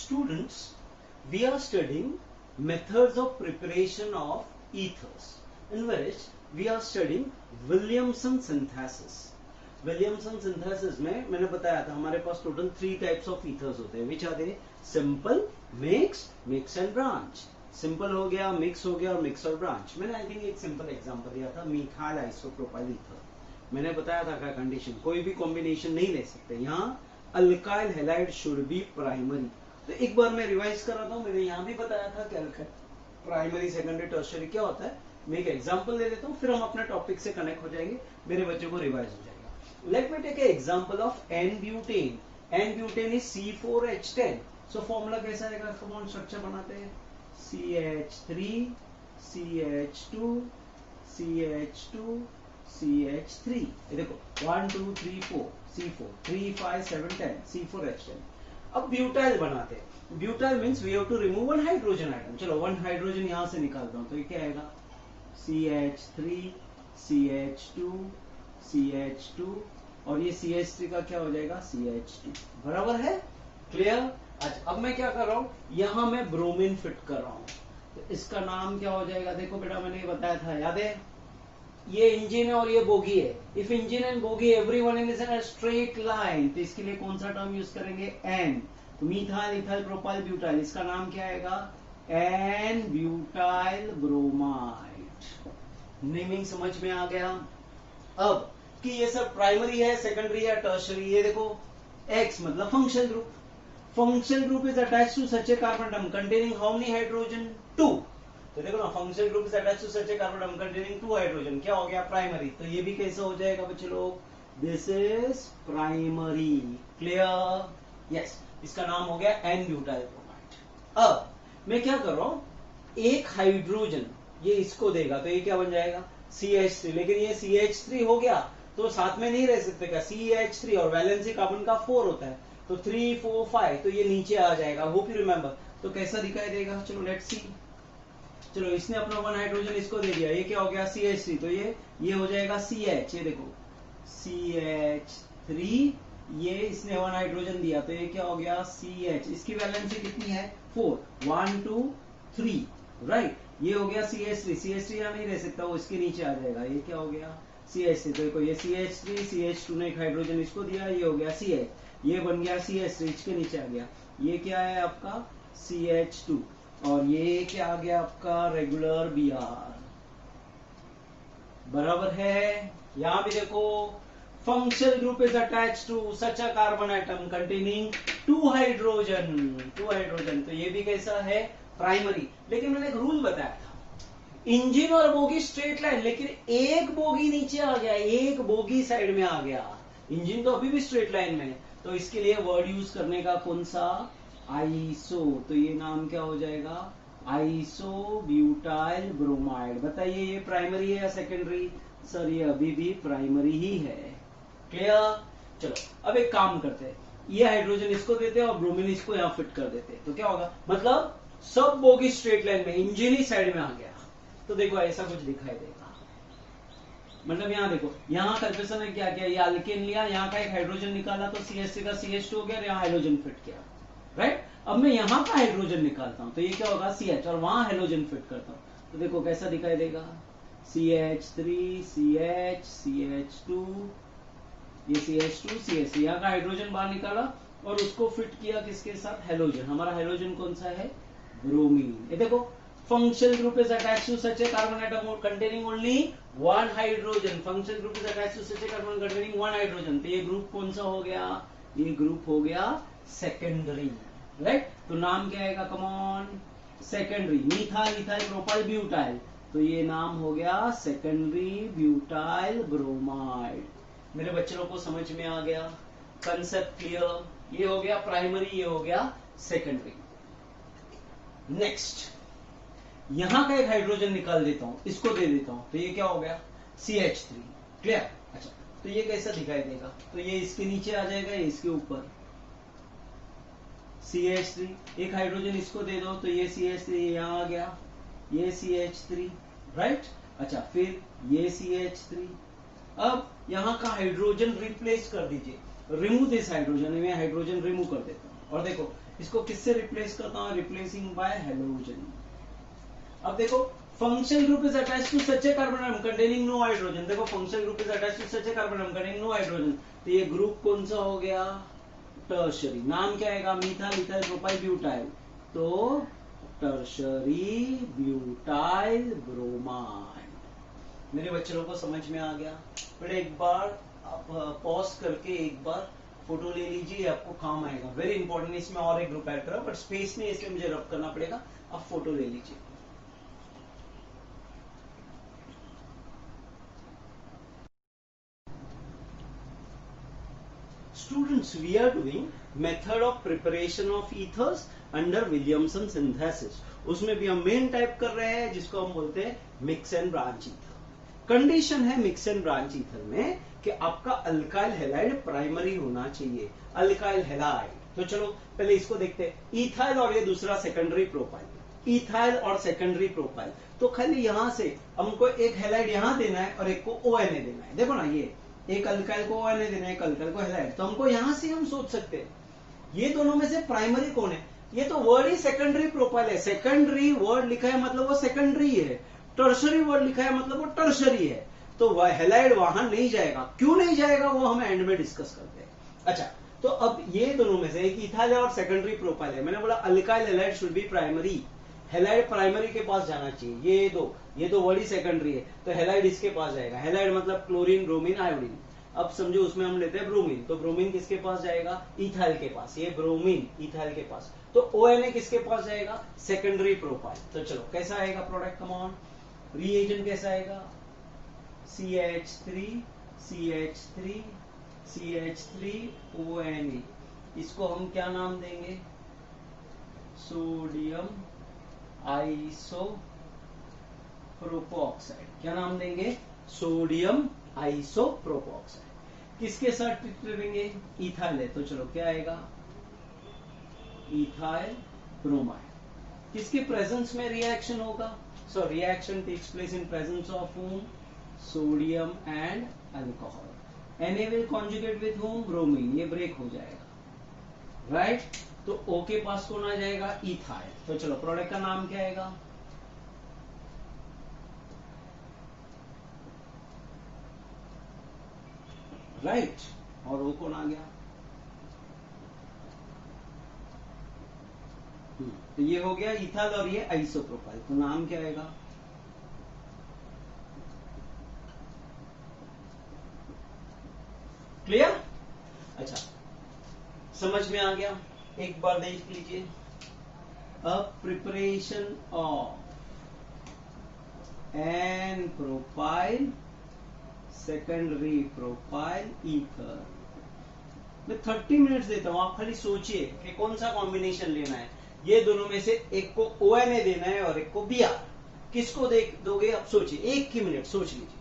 Students, we are studying methods of preparation of ethers, in which we are studying Williamson synthesis. Williamson synthesis में मैंने बताया था हमारे पास टोटल 3 टाइप्स ऑफ ईथर्स होते हैं, which are they? Simple, mix and branch. Simple हो गया, मिक्स हो गया और मिक्स और ब्रांच. मैंने आई थिंक एक सिंपल एग्जांपल दिया था, मिथाइल आइसोप्रोपाइल ईथर. मैंने बताया था क्या कंडीशन, कोई भी कॉम्बिनेशन नहीं ले सकते. यहाँ alkyl halide should be primary. तो एक बार मैं रिवाइज कर रहा था, मैंने यहाँ भी बताया था कि अल्काइल प्राइमरी, सेकेंडरी, टर्शियरी क्या होता है. मैं एक एग्जांपल ले लेता हूँ, फिर हम अपने टॉपिक से कनेक्ट हो जाएंगे, मेरे बच्चों को रिवाइज हो जाएगा. Let me take an example of N-butane. N-butane is C4H10. So formula कैसा आएगा? कौन स्ट्रक्चर बनाते हैं? CH3, CH2, CH2, CH3. ये देखो 1, 2, 3, 4, C4, 3, 5, 7, 10, C4H10. अब ब्यूटाइल बनाते हैं. Butyl means we have to remove one hydrogen item. चलो वन हाइड्रोजन यहां से निकालता हूं, तो ये क्या आएगा? CH3, CH2, CH2 और ये CH3 का क्या हो जाएगा? CH2. बराबर है? क्लियर? अच्छा, अब मैं क्या कर रहा हूं, यहां मैं ब्रोमीन फिट कर रहा हूं, तो इसका नाम क्या हो जाएगा? देखो बेटा, मैंने ये बताया था, याद है? ये इंजन है और ये बोगी है. If engine and bogie everyone is in a straight line, तो इसके लिए कौन सा टर्म यूज करेंगे? एन. तो मीथाइल, इथाइल, प्रोपाइल, ब्यूटाइल, इसका नाम क्या आएगा? N butyl bromide. नेमिंग समझ में आ गया? अब कि ये सब प्राइमरी है, सेकेंडरी है, टर्शियरी. ये देखो X मतलब functional group. Functional group is attached to such a carbon atom containing how many hydrogen? 2. तो देखो ना, functional group is attached to such a carbon atom containing 2 hydrogen. क्या हो गया? प्राइमरी. तो ये भी कैसे हो जाएगा बच्चे लोग? This is primary. Clear? Yes. इसका नाम हो गया एन ब्यूटाइल ब्रोमाइड. अब मैं क्या कर रहा हूं, एक हाइड्रोजन ये इसको देगा, तो ये क्या बन जाएगा? CH3. लेकिन ये CH3 हो गया तो साथ में नहीं रह सकते का? CH3 और वैलेंसी कार्बन का 4 होता है, तो 3, 4, 5, तो ये नीचे आ जाएगा. Hope you remember. तो कैसा दिखाई देगा? चलो लेट्स सी. चलो इसने अपना 1 हाइड्रोजन इसको दे दिया, ये क्या हो गया? CH3. तो ये हो जाएगा CH. ये देखो CH3, ये इसने 1 हाइड्रोजन दिया, तो ये क्या हो गया? CH. इसकी वैलेंसी कितनी है? 4. 1, 2, 3, राइट. ये हो गया CH3. CH3 यहां नहीं रह सकता, वो इसके नीचे आ जाएगा. ये क्या हो गया? CH3. तो देखो ये CH3, CH2 ने एक हाइड्रोजन इसको दिया, ये हो गया CH. ये बन गया CH3, इसके नीचे आ गया. ये क्या है आपका? CH2. और ये क्या आ गया आपका? Regular Br. बराबर है? यहां भी देखो, functional group is attached to such a carbon atom containing 2 hydrogen. 2 hydrogen. तो ये भी कैसा है? प्राइमरी. लेकिन मैंने एक रूल बताया था, इंजन और बोगी स्ट्रेट लाइन, लेकिन एक बोगी नीचे आ गया, एक बोगी साइड में आ गया. इंजन तो अभी भी स्ट्रेट लाइन में है, तो इसके लिए वर्ड यूज करने का कौन सा? आइसो. तो ये नाम क्या हो जाएगा? Iso butyl bromide. बताइए ये प्राइमरी है या सेकेंडरी? सर ये अभी भी प्राइमरी ही है. क्लियर? चलो अब एक काम करते हैं, ये हाइड्रोजन इसको देते हैं और ब्रोमीन इसको यहां फिट कर देते हैं, तो क्या होगा? मतलब सब बोगी स्ट्रेट लाइन में, इंजन ही साइड में आ गया. तो देखो ऐसा कुछ दिखाई देगा. मतलब यहां देखो, यहां कल्पेशन ने क्या किया? ये अल्केन लिया, यहां का एक हाइड्रोजन निकाला, तो CH3 का CH2 हो गया, यहां हाइड्रोजन फिट किया, राइट. अब मैं यहां का हाइड्रोजन निकालता हूं, तो ये क्या होगा? CH. और वहां हाइड्रोजन फिट करता हूं, तो देखो कैसा दिखाई देगा? CH3, CH, CH2, ये CH2, CH3. यहां का हाइड्रोजन बाहर निकाला और उसको फिट किया किसके साथ? हेलोजन. हमारा हेलोजन कौन सा है? ब्रोमीन. ये देखो, functional group is attached to such a carbon atom containing only 1 hydrogen. Functional group is attached to such a carbon containing 1 hydrogen. तो ये ग्रुप कौन सा हो गया? ये ग्रुप हो गया सेकेंडरी, राइट. तो नाम क्या आएगा? कम on, secondary. Methyl, ethyl, propyl, butyl. तो ये नाम हो गया सेकेंडरी ब्यूटाइल ब्रोमाइड. मेरे बच्चों को समझ में आ गया? Concept clear? ये हो गया प्राइमरी, ये हो गया सेकेंडरी. नेक्स्ट, यहां का एक हाइड्रोजन निकाल देता हूं, इसको दे देता हूं, तो ये क्या हो गया? CH3. क्लियर? अच्छा, तो ये कैसा दिखाई देगा? तो ये इसके नीचे आ जाएगा, ये इसके ऊपर. CH3. एक हाइड्रोजन इसको दे दो, तो ये CH3 यहां आ गया, ये CH3, राइट. अच्छा, फिर ये CH3. अब यहां का हाइड्रोजन रिप्लेस कर दीजिए, रिमूव दिस हाइड्रोजन. मैं हाइड्रोजन रिमूव कर देता हूं, और देखो इसको किससे रिप्लेस करता हूं? Replacing by halogen. अब देखो functional group is attached to such a carbon atom containing no hydrogen. देखो functional group is attached to such a carbon atom containing no hydrogen, तो ये ग्रुप कौन सा हो गया? टर्शरी। नाम क्या आएगा? मिथाइल इथाइल प्रोपाइल ब्यूटाइल, तो टर्शरी ब्यूटाइल ब्रोमाइड। मेरे बच्चों को समझ में आ गया? फिर एक बार आप पॉज करके एक बार फोटो ले लीजिए, आपको काम आएगा। Very important. इसमें और एक ग्रुप ऐड करा बट स्पेस नहीं, इसलिए मुझे रब करना पड़ेगा। आप फोटो ले लीजिए। Students, we are doing method of preparation of ethers under Williamson synthesis. उसमें भी हम मेन टाइप कर रहे हैं जिसको हम बोलते हैं mix and branch ether. Condition है मिक्स एंड ब्रांच ईथर में कि आपका अल्काइल हैलाइड प्राइमरी होना चाहिए। अल्काइल हैलाइड, तो चलो पहले इसको देखते हैं। इथाइल और ये दूसरा सेकेंडरी प्रोपाइल। इथाइल और सेकेंडरी प्रोपाइल, तो खाली यहां से हमको एक हैलाइड यहां देना है और एक को ONA देना है। देखो ना, ये एक अल्काइल को ONA देना है, एक अल्काइल को हैलाइड, तो हमको यहां से हम सोच सकते हैं ये दोनों में से प्राइमरी कौन है। ये तो वर्ड ही सेकेंडरी प्रोपाइल है। सेकेंडरी वर्ड लिखा है मतलब वो सेकेंडरी है। टर्शरी वर्ड लिखा है मतलब वो टर्शरी है। तो वह हैलाइड वहां नहीं जाएगा। क्यों नहीं जाएगा वो हम एंड में डिस्कस करते हैं। अच्छा, तो अब ये दोनों में से एक इथाइल और सेकेंडरी प्रोपाइल है। मैंने बोला alkyl halide should be primary. Halide primary के पास जाना चाहिए। ये दो वर्ड ही सेकेंडरी है, तो हैलाइड इसके पास जाएगा। हैलाइड मतलब क्लोरीन, ब्रोमीन, आयोडीन। अब समझो उसमें हम लेते हैं ब्रोमीन, तो ब्रोमीन किसके पास जाएगा? इथाइल के पास। ये ब्रोमीन इथाइल के पास, तो ONA किसके पास जाएगा? Secondary propyl. तो चलो कैसा आएगा प्रोडक्ट? कम ऑन, रिएजेंट कैसा आएगा? CH3 CH3 CH3 ONA। इसको हम क्या नाम देंगे? सोडियम आइसोप्रोपोक्साइड। क्या नाम देंगे? सोडियम आइसोप्रोपोक्साइड। किसके साथ ट्रीट करेंगे? इथाइल है, तो चलो क्या आएगा? Ethyl bromide. किसके प्रेजेंस में रिएक्शन होगा? So reaction takes place in presence of whom? Sodium and alcohol. Na will conjugate with whom? Bromine. ये ब्रेक हो जाएगा, राइट? तो O के पास कौन आ जाएगा? इथाइल। तो चलो प्रोडक्ट का नाम क्या आएगा? राइट, और वो कौन आ गया? तो ये हो गया इथाइल और ये आइसोप्रोपाइल, तो नाम क्या आएगा? क्लियर? अच्छा, समझ में आ गया? एक बार देख लीजिए। A preparation of n propyl secondary propyl ether. मैं 30 मिनट्स देता हूं, आप खाली सोचिए कि कौन सा कॉम्बिनेशन लेना है। ये दोनों में से एक को ONA देना है और एक को Br। किसको दोगे आप? सोचिए, एक ही मिनट सोच लीजिए।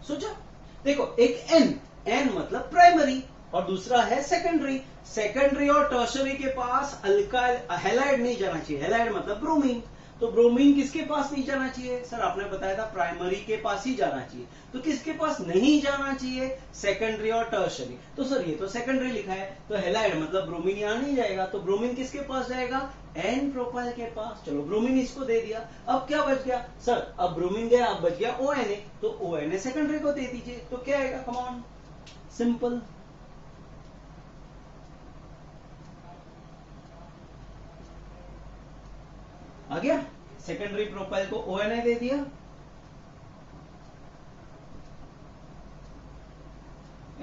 सोचा? देखो, एक N मतलब प्राइमरी और दूसरा है सेकेंडरी। सेकेंडरी और टर्शरी के पास अल्काइल हैलाइड नहीं जाना चाहिए। हैलाइड मतलब ब्रोमीन, तो ब्रोमीन किसके पास नहीं जाना चाहिए? सर आपने बताया था प्राइमरी के पास ही जाना चाहिए, तो किसके पास नहीं जाना चाहिए? सेकेंडरी और टर्शरी। तो सर ये तो सेकेंडरी लिखा है, तो हैलाइड मतलब ब्रोमीन यहां नहीं जाएगा, तो ब्रोमीन किसके पास जाएगा? N प्रोपाइल के पास। चलो ब्रोमीन इसको दे दिया, अब क्या बच गया? सर अब ब्रोमीन गया, अब बच गया ONA, तो ONA सेकेंडरी को दे दीजिए। तो क्या आएगा? Come on, simple. आ गया? सेकेंडरी प्रोपाइल को ONA दे दिया,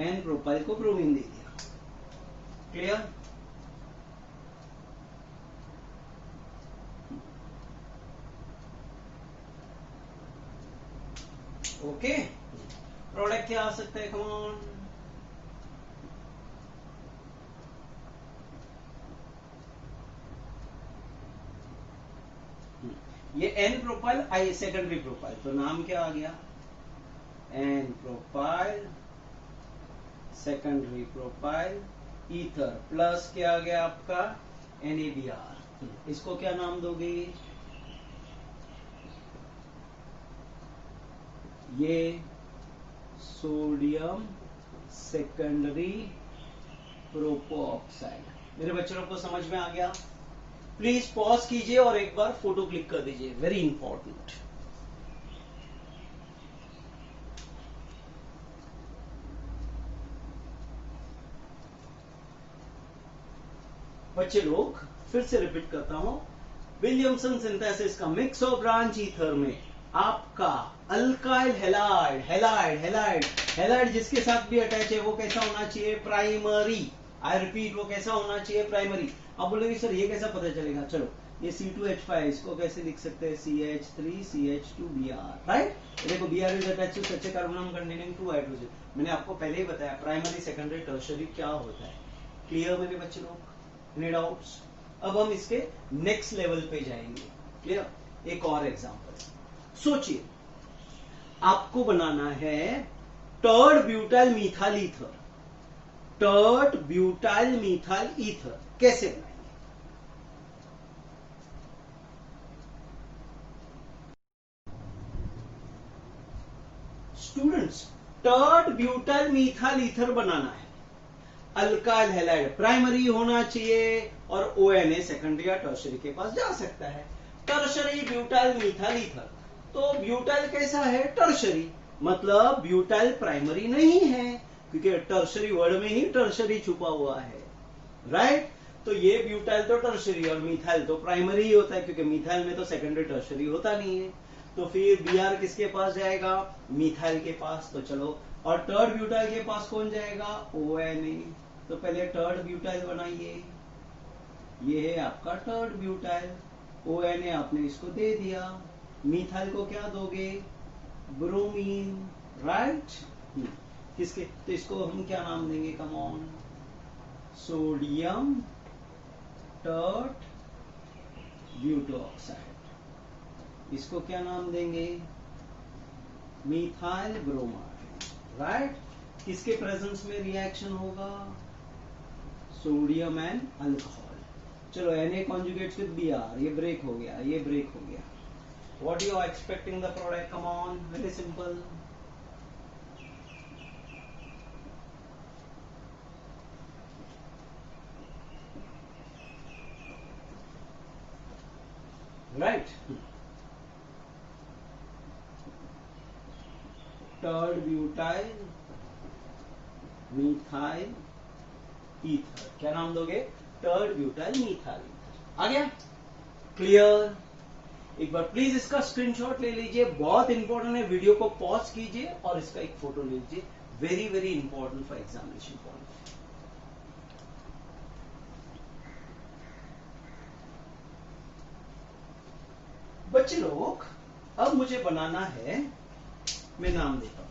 N प्रोपाइल को ब्रोमीन दे दिया। क्लियर? ओके, प्रोडक्ट क्या आ सकता है? कम ऑन, ये N प्रोपाइल आई सेकेंडरी प्रोपाइल, तो नाम क्या आ गया? N propyl secondary propyl ether plus क्या आ गया आपका? NaBr। इसको क्या नाम दोगे? ये सोडियम सेकेंडरी प्रोपो ऑक्साइड। मेरे बच्चों को समझ में आ गया? प्लीज पॉज कीजिए और एक बार फोटो क्लिक कर दीजिए, वेरी इंपॉर्टेंट। बच्चे लोग फिर से रिपीट करता हूं, विलियमसन सिंथेसिस का मिक्स और ब्रांच ईथर में आपका alkyl halide halide halide halide जिसके साथ भी अटैच है वो कैसा होना चाहिए? प्राइमरी। आई रिपीट, वो कैसा होना चाहिए? प्राइमरी। आप बोलेंगे सर ये कैसा पता चलेगा? चलो, ये C2H5 इसको कैसे लिख सकते हैं? CH3CH2Br, right? देखो Br is attach to such a कार्बोनम containing 2 hydrogen. मैंने आपको पहले ही बताया प्राइमरी सेकेंडरी टर्शियरी क्या होता है। क्लियर मेरे बच्चे लोग? Any doubts? अब हम इसके नेक्स्ट लेवल पे जाएंगे। क्लियर? एक और एग्जांपल सोचिए, आपको बनाना है tert butyl methyl ether. Tert butyl methyl ether कैसे बनाएंगे? Students, tert butyl methyl ether बनाना है। अल्काइल हैलाइड प्राइमरी होना चाहिए और ONA सेकेंडरी या टर्शरी के पास जा सकता है। टर्शरी ब्यूटाइल मिथाइल ईथर, तो ब्यूटाइल कैसा है? टर्शरी, मतलब ब्यूटाइल प्राइमरी नहीं है, क्योंकि टर्शरी वर्ड में ही टर्शरी छुपा हुआ है, राइट? तो ये ब्यूटाइल तो टर्शरी और मिथाइल तो प्राइमरी ही होता है, क्योंकि मिथाइल में तो सेकेंडरी टर्शरी होता नहीं है। तो फिर Br किसके पास जाएगा? मिथाइल के पास। तो चलो, और टर्ड ब्यूटाइल के पास कौन जाएगा? ONA। तो पहले टर्ड ब्यूटाइल बनाइए, ये है आपका टर्ड ब्यूटाइल। ONA आपने इसको दे दिया, मिथाइल को क्या दोगे? Bromine, right? किसके? तो इसको हम क्या नाम देंगे? Come on, sodium tert butoxide. इसको क्या नाम देंगे? Methyl bromide, right? किसके प्रेजेंस में रिएक्शन होगा? Sodium and alcohol. चलो, Na कॉन्जुगेट्स विद Br, ये ब्रेक हो गया, ये ब्रेक हो गया। What you are expecting the product? Come on, very simple. Right? Tert butyl methyl ether, क्या नाम दोगे? Tert butyl methyl ether. आ गया? क्लियर? एक बार प्लीज इसका स्क्रीनशॉट ले लीजिए, बहुत इंपॉर्टेंट है। वीडियो को पॉज कीजिए और इसका एक फोटो ले लीजिए, very very important for examination point. बच्चे लोग, अब मुझे बनाना है, मैं नाम देता हूं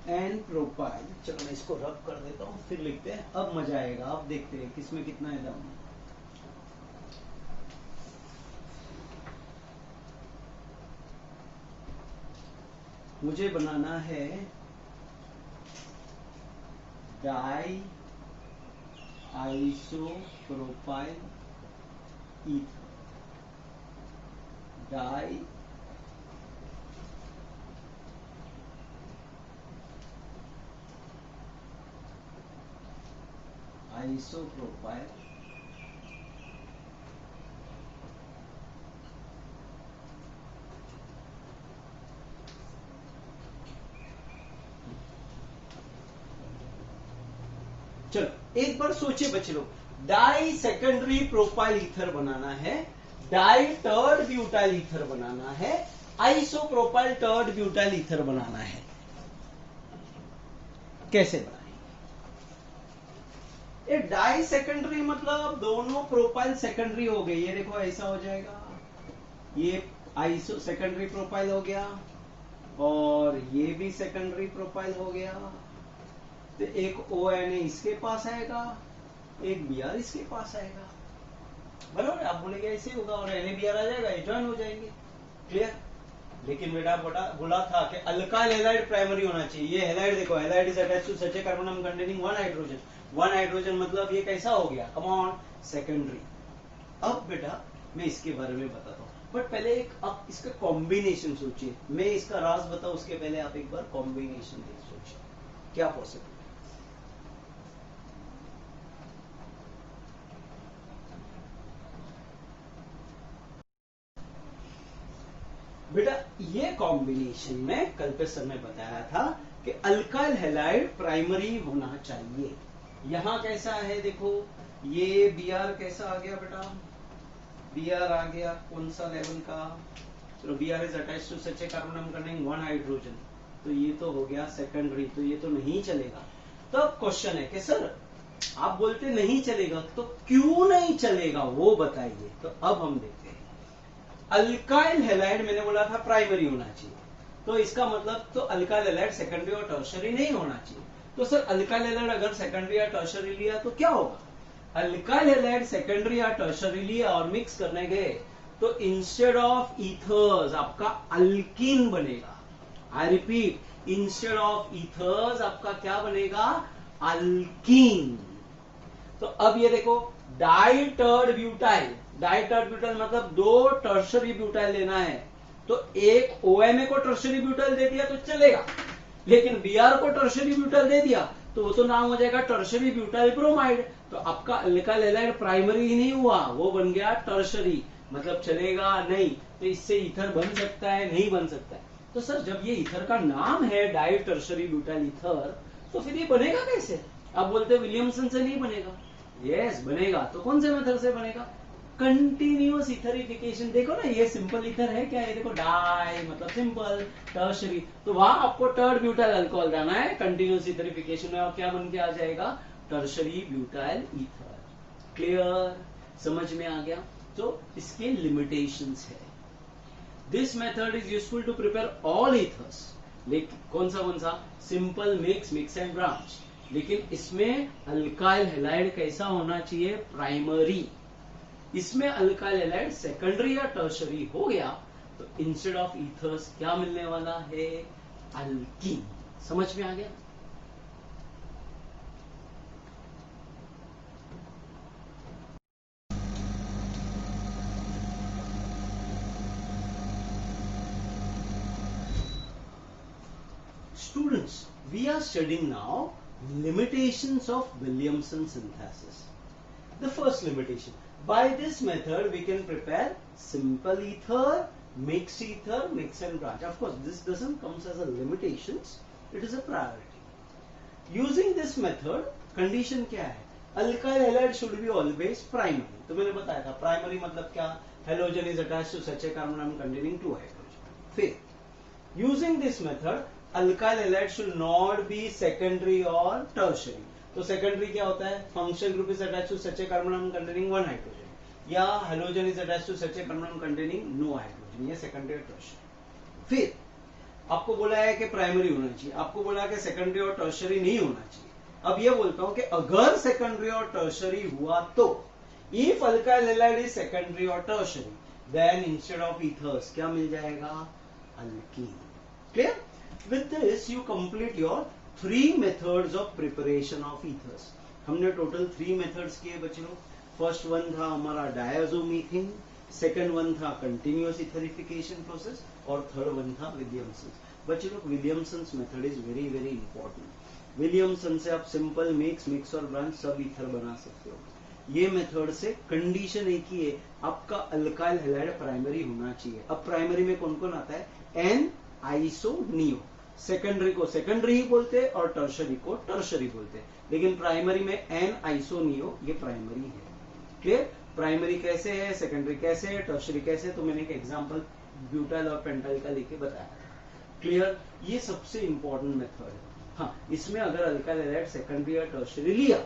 एन प्रोपाइल। चलो मैं इसको रब कर देता हूं, फिर लिखते हैं, अब मजा आएगा। अब देखते हैं किसमें कितना है दम। मुझे बनाना है di isopropyl ether. Di isopropyl चलो एक बार सोचिए बच्चे लोग, डाई सेकेंडरी प्रोपाइल ईथर बनाना है, डाई टर्ड ब्यूटाइल ईथर बनाना है, आइसोप्रोपाइल टर्ड ब्यूटाइल ईथर बनाना है। कैसे बनाएंगे? ये डाई सेकेंडरी मतलब दोनों प्रोपाइल सेकेंडरी हो गए। ये देखो ऐसा हो जाएगा, ये आइसो सेकेंडरी प्रोपाइल हो गया और ये भी सेकेंडरी प्रोपाइल हो गया। तो एक ONA इसके पास आएगा, एक Br इसके पास आएगा, बराबर? आप बोलेंगे ऐसे होगा और NaBr आ जाएगा, ये ज्वाइन हो जाएंगे। क्लियर? लेकिन बेटा बोला था कि अल्काइल हैलाइड प्राइमरी होना चाहिए। ये हैलाइड देखो, halide is attached to such a कार्बोनम containing 1 hydrogen. 1 hydrogen मतलब ये कैसा हो गया? Come on, secondary. अब बेटा मैं इसके बारे में बताता हूँ। बट पहले एक आप इसका कॉम्बिनेशन सोचिए, मैं इसका राज बताऊं उसके पहले आप एक बार कॉम्बिनेशन देख सोचिए क्या पॉसिबल। बेटा ये कॉम्बिनेशन में कल पे सर ने बताया था कि अल्काइल हैलाइड प्राइमरी होना चाहिए। यहां कैसा है देखो, ये Br कैसा आ गया बेटा, Br आ गया कौन सा लेवल का, चलो Br is attached to such a carbon containing 1 hydrogen, तो ये तो हो गया सेकेंडरी, तो ये तो नहीं चलेगा। तो अब क्वेश्चन है कि सर आप बोलते नहीं चलेगा, तो क्यों नहीं चलेगा वो बताइए। तो अब हम देखते हैं, अल्काइल हैलाइड मैंने बोला था प्राइमरी होना चाहिए, तो इसका मतलब तो अल्काइल हैलाइड सेकेंडरी और टर्शरी नहीं होना चाहिए। तो सर अल्काइल हैलाइड अगर सेकेंडरी या टर्शरी लिया तो क्या होगा, अल्काइल हैलाइड सेकेंडरी या टर्शरी लिया और मिक्स करने गए तो इंस्टेड ऑफ ईथर्स आपका अल्कीन बनेगा। I repeat, instead of ethers आपका क्या बनेगा, अल्कीन। तो अब ये देखो डाइटर्ड ब्यूटाइल, डाइटर्ड ब्यूटाइल मतलब 2 टर्शरी ब्यूटाइल लेना है, तो एक OMA को टर्शरी ब्यूटाइल दे दिया तो चलेगा, लेकिन Br को टर्शरी ब्यूटाइल दे दिया तो वो तो नाम हो जाएगा टर्शरी ब्यूटाइल ब्रोमाइड। तो आपका अल्काइल हैलाइड प्राइमरी ही नहीं हुआ, वो बन गया टर्शरी, मतलब चलेगा नहीं। तो इससे ईथर बन सकता है, नहीं बन सकता है। तो सर जब ये ईथर का नाम है डाई टर्शरी ब्यूटाइल ईथर, तो फिर ये बनेगा कैसे, आप बोलते विलियमसन से नहीं बनेगा। यस बनेगा, तो कौन से मेथड से बनेगा, कंटिन्यूअस इथरिफिकेशन। देखो ना ये सिंपल ईथर है क्या, ये देखो डाई मतलब सिंपल, टर्शरी, तो वहां आपको टर्ड ब्यूटाइल अल्कोहल जाना है कंटिन्यूअस इथरिफिकेशन में, और क्या बन के आ जाएगा, टर्शरी ब्यूटाइल ईथर। क्लियर, समझ में आ गया। तो इसके लिमिटेशंस है। This method is useful to prepare all ethers, लेकिन कौन सा simple mix, mix and branch, लेकिन इसमें अल्काइल हैलाइड कैसा होना चाहिए, प्राइमरी। इसमें अल्काइल हैलाइड सेकेंडरी या टर्शरी हो गया तो इंस्टेड ऑफ ईथर्स क्या मिलने वाला है, अल्कीन। समझ में आ गया। Students, we are studying now limitations of Williamson synthesis. The first limitation, by this method we can prepare simple ether, mix and branch. Of course this doesn't come as a limitations, it is a priority. Using this method condition क्या है, alkyl halide should be always primary। तो मैंने बताया था primary मतलब क्या, halogen is attached to such a carbon atom containing 2 hydrogen. फिर using this method alkyl halide should not be secondary और टर्शरी। तो सेकेंडरी क्या होता है, functional group is attached to such a carbon atom containing 1 hydrogen, या halogen is attached to such a carbon atom containing no hydrogen, ये secondary और tertiary. फिर आपको बोला है कि प्राइमरी होना चाहिए, आपको बोला है कि सेकेंडरी और टर्शरी नहीं होना चाहिए। अब ये बोलता हूं कि अगर सेकेंडरी और टर्शरी हुआ तो if alkyl halide is secondary और tertiary then instead of ethers क्या मिल जाएगा, alkene. Clear. With this you complete your 3 methods of preparation of ethers. हमने टोटल 3 मेथड्स किए बच्चों। फर्स्ट वन था हमारा डायज़ोमीथेन, सेकेंड वन था कंटिन्यूअस इथरिफिकेशन प्रोसेस, और थर्ड वन था विलियमसन। बच्चों लोग Williamson method is very very important. Williamson से आप सिंपल मिक्स और ब्रांच सब ईथर बना सकते हो। ये मेथड से कंडीशन एक ही है, आपका अल्काइल हैलाइड प्राइमरी होना चाहिए। अब प्राइमरी में कौन कौन आता है, एन आइसोनियो। सेकेंडरी को सेकेंडरी ही बोलते हैं और टर्शरी को टर्शरी बोलते हैं, लेकिन प्राइमरी में एन आइसोनियो ये प्राइमरी है। क्लियर। प्राइमरी कैसे है, सेकेंडरी कैसे है, टर्शरी कैसे है, तो मैंने एक एग्जांपल ब्यूटाइल और पेंटाइल का लेके बताया। क्लियर। ये सबसे इंपॉर्टेंट मेथड है। हाँ, इसमें अगर अल्काइल हैलाइड सेकेंडरी या टर्शरी लिया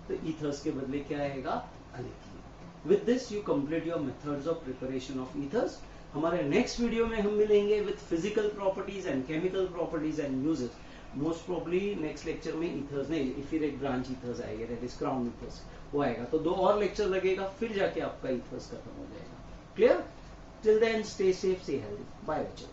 तो ईथर्स के बदले क्या आएगा, alkyne. With this you complete your methods of preparation of ethers. हमारे नेक्स्ट वीडियो में हम मिलेंगे with physical properties and chemical properties and uses. Most probably next lecture में ईथर्स नहीं, फिर एक ब्रांच ईथर्स आएगा, दैट इज क्राउन ईथर्स, वो आएगा। तो 2 और लेक्चर लगेगा, फिर जाके आपका ईथर्स खत्म हो जाएगा। Clear. Till then stay safe, stay healthy, bye बच्चों।